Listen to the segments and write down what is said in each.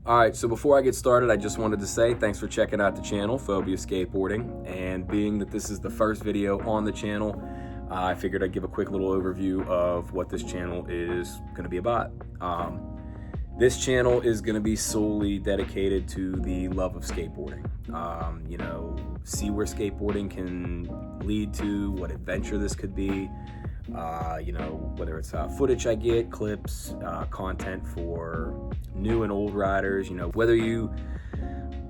All right, so before I get started, I just wanted to say thanks for checking out the channel, Phobia Skateboarding. And being that this is the first video on the channel, I figured I'd give a quick little overview of what this channel is going to be about. This channel is going to be solely dedicated to the love of skateboarding. See where skateboarding can lead to, what adventure this could be. Whether it's footage I get, clips, content for new and old riders, whether you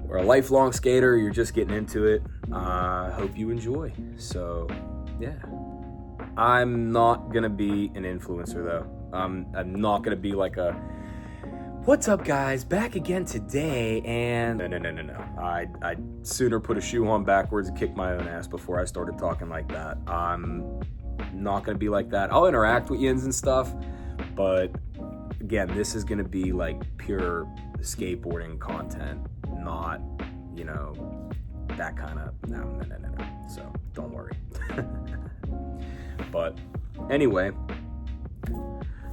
are a lifelong skater or you're just getting into it, I hope you enjoy. So, yeah. I'm not going to be an influencer, though. I'm not going to be like a, what's up, guys? Back again today, and no. I'd sooner put a shoe on backwards and kick my own ass before I started talking like that. I'm not going to be like that. I'll interact with yins and stuff, but again, this is going to be like pure skateboarding content, not, that kind of, no. So don't worry. But anyway,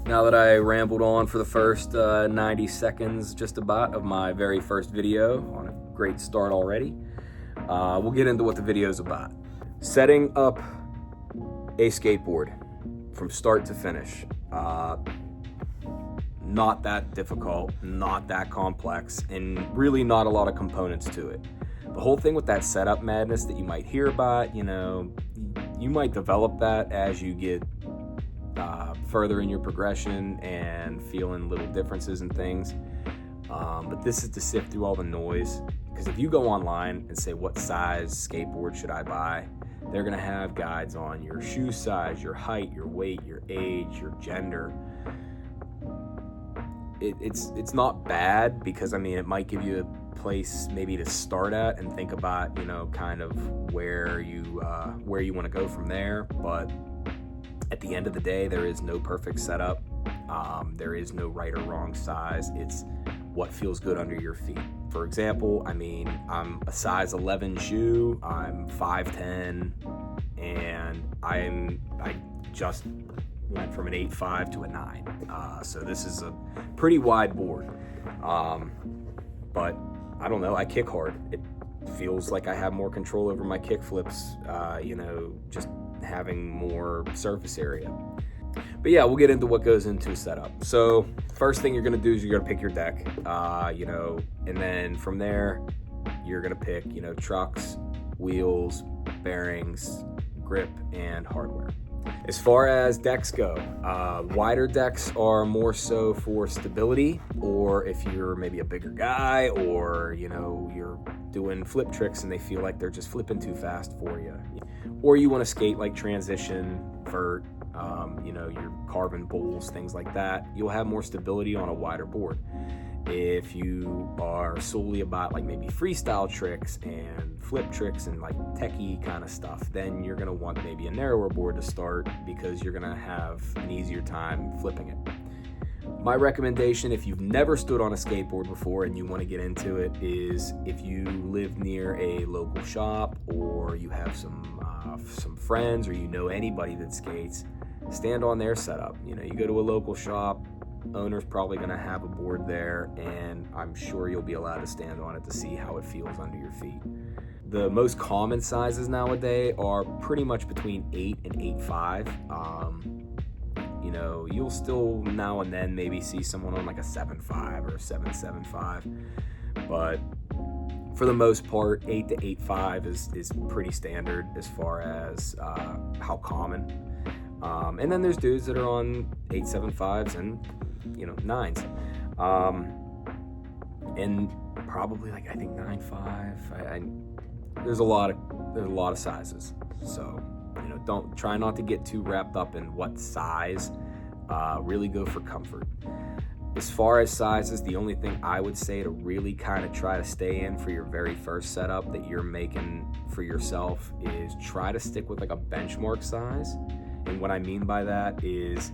now that I rambled on for the first 90 seconds just about of my very first video, on a great start already, we'll get into what the video is about. Setting up a skateboard from start to finish. Not that difficult, not that complex, and really not a lot of components to it. The whole thing with that setup madness that you might hear about, you might develop that as you get further in your progression and feeling little differences and things. But this is to sift through all the noise, because if you go online and say, what size skateboard should I buy? They're gonna have guides on your shoe size, your height, your weight, your age, your gender. It's not bad, because it might give you a place maybe to start at and think about, kind of where you want to go from there. But at the end of the day, there is no perfect setup. There is no right or wrong size. It's what feels good under your feet. For example, I'm a size 11 shoe, I'm 5'10", and I just went from an 8.5 to a 9. So this is a pretty wide board. But I don't know, I kick hard. It feels like I have more control over my kick flips, just having more surface area. But yeah, we'll get into what goes into setup. So first thing you're gonna do is you're gonna pick your deck, and then from there, you're gonna pick, trucks, wheels, bearings, grip, and hardware. As far as decks go, wider decks are more so for stability, or if you're maybe a bigger guy, or you're doing flip tricks and they feel like they're just flipping too fast for you, or you want to skate like transition, vert, your carbon bowls, things like that. You'll have more stability on a wider board. If you are solely about like maybe freestyle tricks and flip tricks and like techie kind of stuff, then you're gonna want maybe a narrower board to start, because you're gonna have an easier time flipping it. My recommendation, if you've never stood on a skateboard before and you want to get into it, is if you live near a local shop, or you have some friends, or anybody that skates, stand on their setup. You go to a local shop, owner's probably going to have a board there, and I'm sure you'll be allowed to stand on it to see how it feels under your feet. The most common sizes nowadays are pretty much between 8 and 8.5. You'll still now and then maybe see someone on like a 7.5 or a 7.75, but for the most part, 8 to 8.5 is pretty standard as far as how common. And then there's dudes that are on 8.75s and 9s, and probably like I think 9.5. There's a lot of sizes, so don't try not to get too wrapped up in what size. Really go for comfort. As far as sizes, the only thing I would say to really kind of try to stay in for your very first setup that you're making for yourself is try to stick with like a benchmark size. And what I mean by that is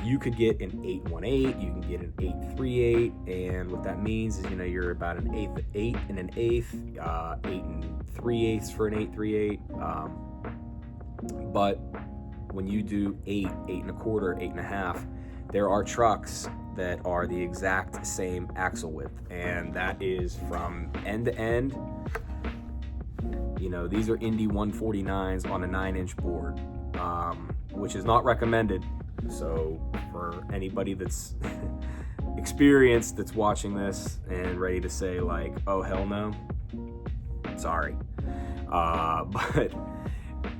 you could get an 8.18, you can get an 8.38, and what that means is you're about an 8 and an 1/8, 8 and 3/8 for an 8.38. But when you do 8, 8 1/4, 8 1/2, there are trucks that are the exact same axle width, and that is from end to end. You know, these are Indy 149s on a 9-inch board, which is not recommended. So for anybody that's experienced, that's watching this and ready to say like, oh hell no, sorry. But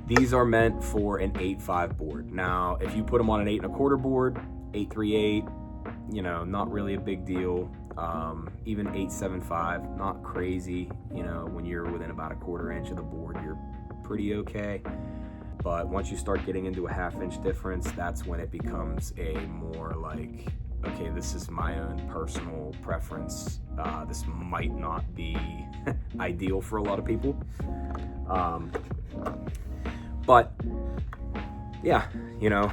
these are meant for an 8.5 board. Now, if you put them on an 8 1/4 board, 8.38, you know, not really a big deal. Even 8.75, not crazy. You know, when you're within about 1/4 inch of the board, you're pretty okay. But once you start getting into a 1/2 inch difference, that's when it becomes a more like, okay, this is my own personal preference. This might not be ideal for a lot of people. But yeah, you know,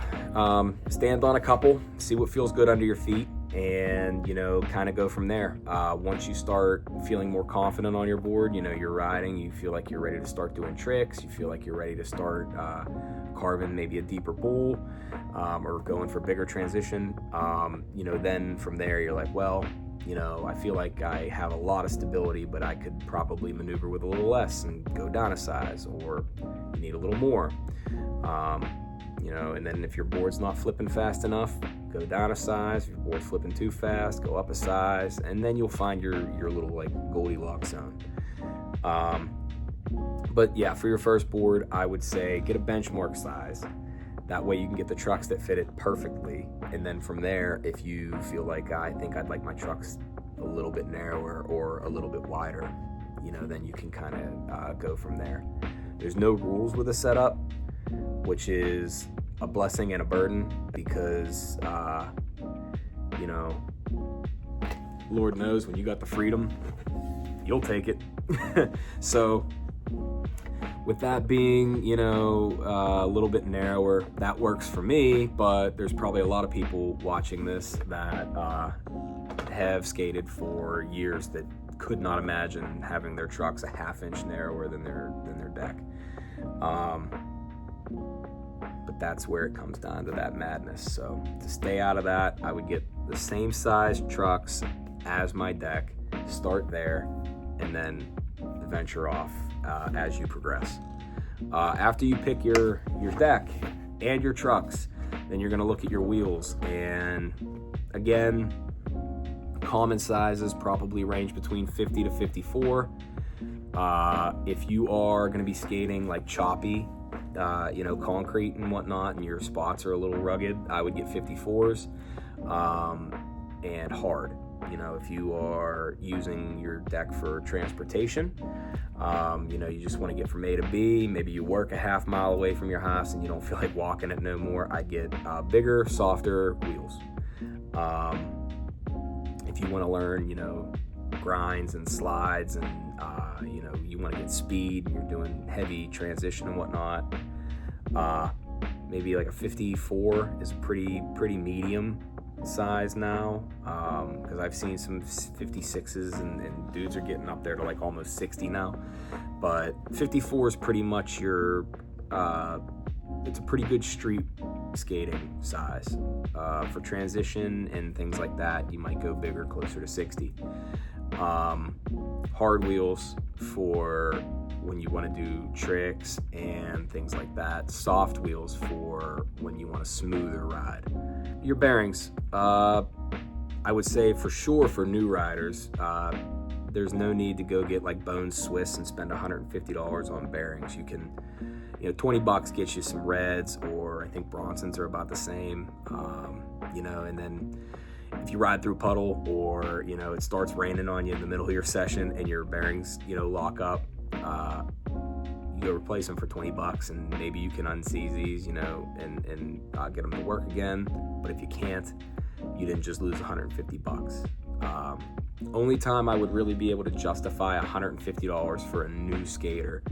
stand on a couple, see what feels good under your feet, and, you know, kind of go from there. Once you start feeling more confident on your board, you know, you're riding, you feel like you're ready to start doing tricks, you feel like you're ready to start carving maybe a deeper bowl, or going for bigger transition, you know, then from there you're like, well, you know, I feel like I have a lot of stability, but I could probably maneuver with a little less and go down a size, or you need a little more. You know, and then if your board's not flipping fast enough, go down a size. If your board's flipping too fast, go up a size, and then you'll find your little like Goldilocks zone. But yeah, for your first board, I would say get a benchmark size. That way you can get the trucks that fit it perfectly. And then from there, if you feel like, I think I'd like my trucks a little bit narrower or a little bit wider, you know, then you can kind of go from there. There's no rules with a setup, which is a blessing and a burden, because, you know, Lord knows when you got the freedom, you'll take it. So with that being, you know, a little bit narrower, that works for me, but there's probably a lot of people watching this that have skated for years that could not imagine having their trucks a 1/2 inch narrower than their deck. But that's where it comes down to that madness. So to stay out of that, I would get the same size trucks as my deck, start there, and then venture off as you progress. After you pick your deck and your trucks, then you're going to look at your wheels. And again, common sizes probably range between 50 to 54. If you are going to be skating like choppy, you know, concrete and whatnot, and your spots are a little rugged, I would get 54s. And hard, you know, if you are using your deck for transportation, you know, you just want to get from A to B, maybe you work a 1/2 mile away from your house and you don't feel like walking it no more, I get bigger, softer wheels. If you want to learn, you know, grinds and slides, and you know, you want to get speed and you're doing heavy transition and whatnot, maybe like a 54 is pretty medium size now, because I've seen some 56s and dudes are getting up there to like almost 60 now. But 54 is pretty much your it's a pretty good street skating size. For transition and things like that, you might go bigger, closer to 60. Hard wheels for when you want to do tricks and things like that. Soft wheels for when you want a smoother ride. Your bearings, I would say for sure for new riders, there's no need to go get like Bone Swiss and spend $150 on bearings. You can, you know, $20 gets you some reds, or I think Bronsons are about the same, you know, and then if you ride through puddle, or, you know, it starts raining on you in the middle of your session and your bearings, you know, lock up, you go replace them for $20, and maybe you can unseize these, you know, and get them to work again. But if you can't, you didn't just lose $150. Only time I would really be able to justify $150 for a new skater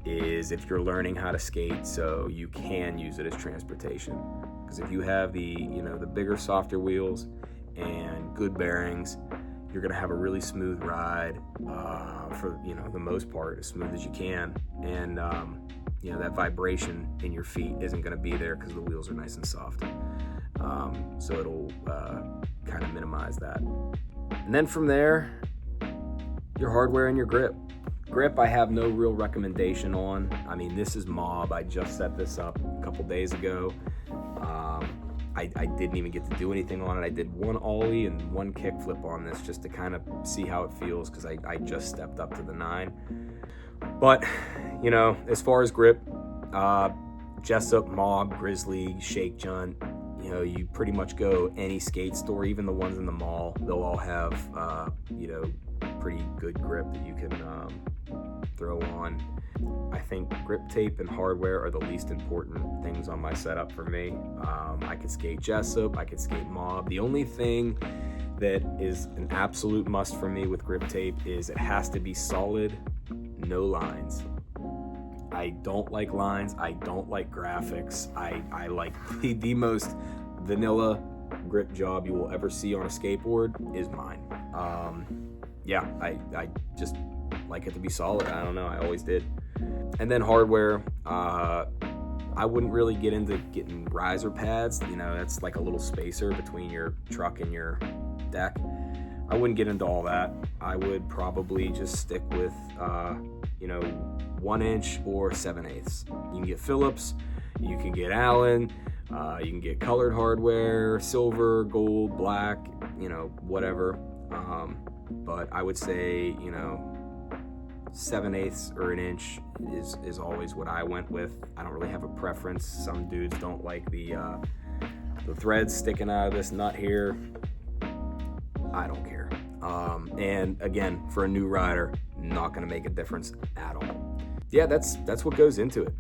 is if you're learning how to skate so you can use it as transportation. Because if you have the, you know, the bigger, softer wheels and good bearings, you're gonna have a really smooth ride, for, you know, the most part, as smooth as you can. And you know, that vibration in your feet isn't gonna be there because the wheels are nice and soft. So it'll kind of minimize that. And then from there, your hardware and your grip. Grip, I have no real recommendation on. I mean, this is Mob. I just set this up a couple days ago. I didn't even get to do anything on it. I did one ollie and one kickflip on this just to kind of see how it feels, because I just stepped up to the 9. But, you know, as far as grip, Jessup, Mob, Grizzly, Shake Junt, you know, you pretty much go any skate store, even the ones in the mall, they'll all have, you know, pretty good grip that you can throw on. I think grip tape and hardware are the least important things on my setup for me. I could skate Jessup, I could skate Mob. The only thing that is an absolute must for me with grip tape is it has to be solid, no lines. I don't like lines, I don't like graphics. I like the most vanilla grip job you will ever see on a skateboard is mine. Yeah, I just like it to be solid. I don't know, I always did. And then hardware, I wouldn't really get into getting riser pads. You know, that's like a little spacer between your truck and your deck. I wouldn't get into all that. I would probably just stick with, you know, 1 inch or 7/8. You can get Phillips, you can get Allen, you can get colored hardware, silver, gold, black, you know, whatever. But I would say, you know, 7/8 or 1 inch is always what I went with. I don't really have a preference. Some dudes don't like the threads sticking out of this nut here. I don't care. And again, for a new rider, not gonna make a difference at all. Yeah, that's what goes into it.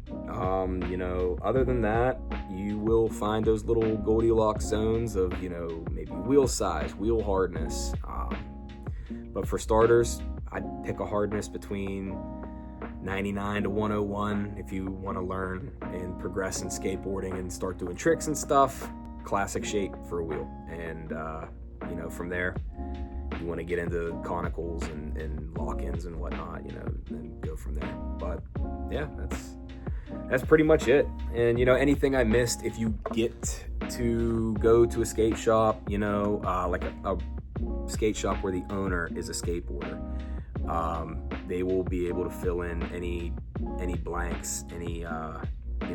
You know, other than that, you will find those little Goldilocks zones of, you know, maybe wheel size, wheel hardness. But for starters, I'd pick a hardness between 99 to 101 if you want to learn and progress in skateboarding and start doing tricks and stuff. Classic shape for a wheel. And, you know, from there, you want to get into conicals and lock-ins and whatnot, you know, and go from there. But yeah, that's pretty much it. And, you know, anything I missed, if you get to go to a skate shop, you know, like a skate shop where the owner is a skateboarder, they will be able to fill in any blanks, you know,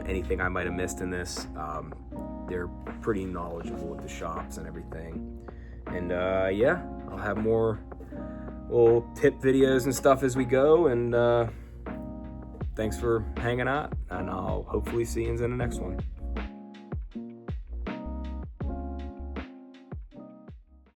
anything I might have missed in this. They're pretty knowledgeable with the shops and everything. And yeah, I'll have more little tip videos and stuff as we go. And thanks for hanging out, and I'll hopefully see you in the next one.